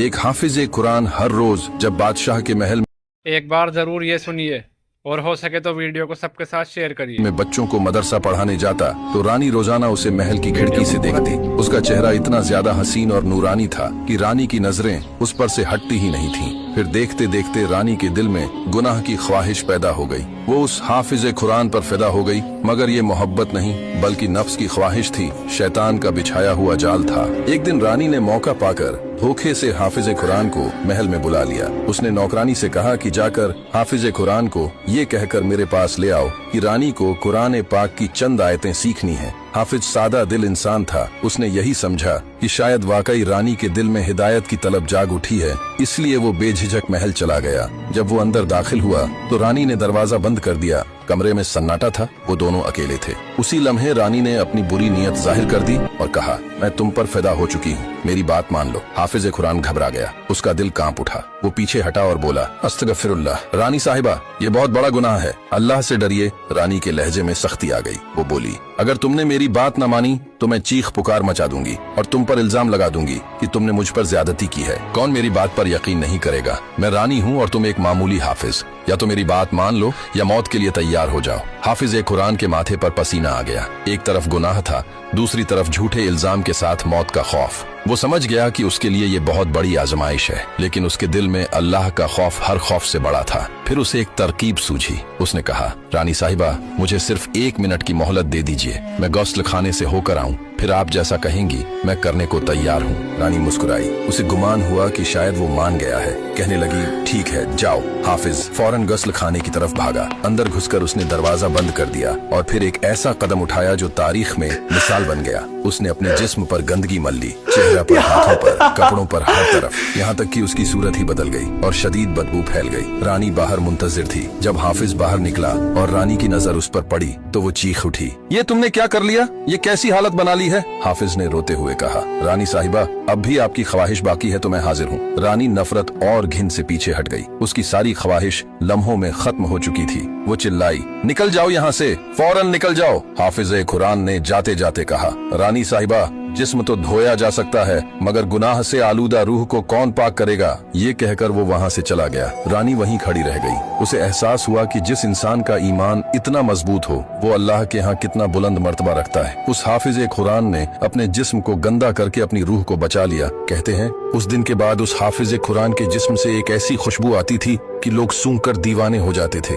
एक हाफिज कुरान हर रोज जब बादशाह के महल एक बार जरूर ये सुनिए और हो सके तो वीडियो को सबके साथ शेयर करिए। में बच्चों को मदरसा पढ़ाने जाता तो रानी रोजाना उसे महल की खिड़की से देखती। उसका चेहरा इतना ज्यादा हसीन और नूरानी था कि रानी की नजरें उस पर से हटती ही नहीं थीं। फिर देखते देखते रानी के दिल में गुनाह की ख्वाहिश पैदा हो गई। वो उस हाफिज कुरान पर फिदा हो गई, मगर ये मोहब्बत नहीं बल्कि नफ्स की ख्वाहिश थी, शैतान का बिछाया हुआ जाल था। एक दिन रानी ने मौका पाकर धोखे से हाफिज कुरान को महल में बुला लिया। उसने नौकरानी से कहा कि जाकर हाफिज कुरान को ये कहकर मेरे पास ले आओ कि रानी को कुरान पाक की चंद आयतें सीखनी है। हाफिज सादा दिल इंसान था। उसने यही समझा कि शायद वाकई रानी के दिल में हिदायत की तलब जाग उठी है, इसलिए वो बेझिझक महल चला गया। जब वो अंदर दाखिल हुआ तो रानी ने दरवाजा बंद कर दिया। कमरे में सन्नाटा था, वो दोनों अकेले थे। उसी लम्हे रानी ने अपनी बुरी नीयत जाहिर कर दी और कहा, मैं तुम पर फिदा हो चुकी हूँ, मेरी बात मान लो। हाफिज कुरान घबरा गया, उसका दिल कांप उठा। वो पीछे हटा और बोला, अस्तगफिरुल्लाह रानी साहिबा, ये बहुत बड़ा गुनाह है, अल्लाह से डरिए। रानी के लहजे में सख्ती आ गई। वो बोली, अगर तुमने मेरी बात न मानी तो मैं चीख पुकार मचा दूंगी और तुम पर इल्जाम लगा दूंगी कि तुमने मुझ पर ज्यादती की है। कौन मेरी बात पर यकीन नहीं करेगा? मैं रानी हूँ और तुम एक मामूली हाफिज। या तो मेरी बात मान लो या मौत के लिए तैयार हो जाओ। हाफिज कुरान के माथे पर पसीना आ गया। एक तरफ गुनाह था, दूसरी तरफ झूठे इल्जाम के साथ मौत का खौफ। वो समझ गया कि उसके लिए ये बहुत बड़ी आजमाइश है, लेकिन उसके दिल में अल्लाह का खौफ हर खौफ से बड़ा था। फिर उसे एक तरकीब सूझी। उसने कहा, रानी साहिबा, मुझे सिर्फ 1 मिनट की मोहलत दे दीजिए, मैं गौस्ल खाने से होकर आऊं, फिर आप जैसा कहेंगी मैं करने को तैयार हूँ। रानी मुस्कुराई। उसे गुमान हुआ कि शायद वो मान गया है। कहने लगी, ठीक है, जाओ। हाफिज फौरन गस्ल खाने की तरफ भागा। अंदर घुसकर उसने दरवाजा बंद कर दिया और फिर एक ऐसा कदम उठाया जो तारीख में मिसाल बन गया। उसने अपने जिस्म पर गंदगी मल ली, चेहरा पर, हाथों पर, कपड़ों पर, हर तरफ, यहाँ तक कि उसकी सूरत ही बदल गई और शदीद बदबू फैल गई। रानी बाहर मुंतजिर थी। जब हाफिज बाहर निकला और रानी की नजर उस पर पड़ी तो वो चीख उठी, ये तुमने क्या कर लिया? ये कैसी हालत बना ली है? हाफिज ने रोते हुए कहा, रानी साहिबा, अब भी आपकी ख्वाहिश बाकी है तो मैं हाजिर हूँ। रानी नफरत और घिन से पीछे हट गई। उसकी सारी ख्वाहिश लम्हों में खत्म हो चुकी थी। वो चिल्लाई, निकल जाओ यहाँ से, फौरन निकल जाओ। हाफिज कुरान ने जाते जाते कहा, रानी साहिबा, जिस्म तो धोया जा सकता है, मगर गुनाह से आलूदा रूह को कौन पाक करेगा? ये कहकर वो वहाँ से चला गया। रानी वहीं खड़ी रह गई। उसे एहसास हुआ कि जिस इंसान का ईमान इतना मजबूत हो वो अल्लाह के यहाँ कितना बुलंद मर्तबा रखता है। उस हाफिज कुरान ने अपने जिस्म को गंदा करके अपनी रूह को बचा लिया। कहते हैं, उस दिन के बाद उस हाफिज कुरान के जिस्म से एक ऐसी खुशबू आती थी कि लोग सूंघ कर दीवाने हो जाते थे।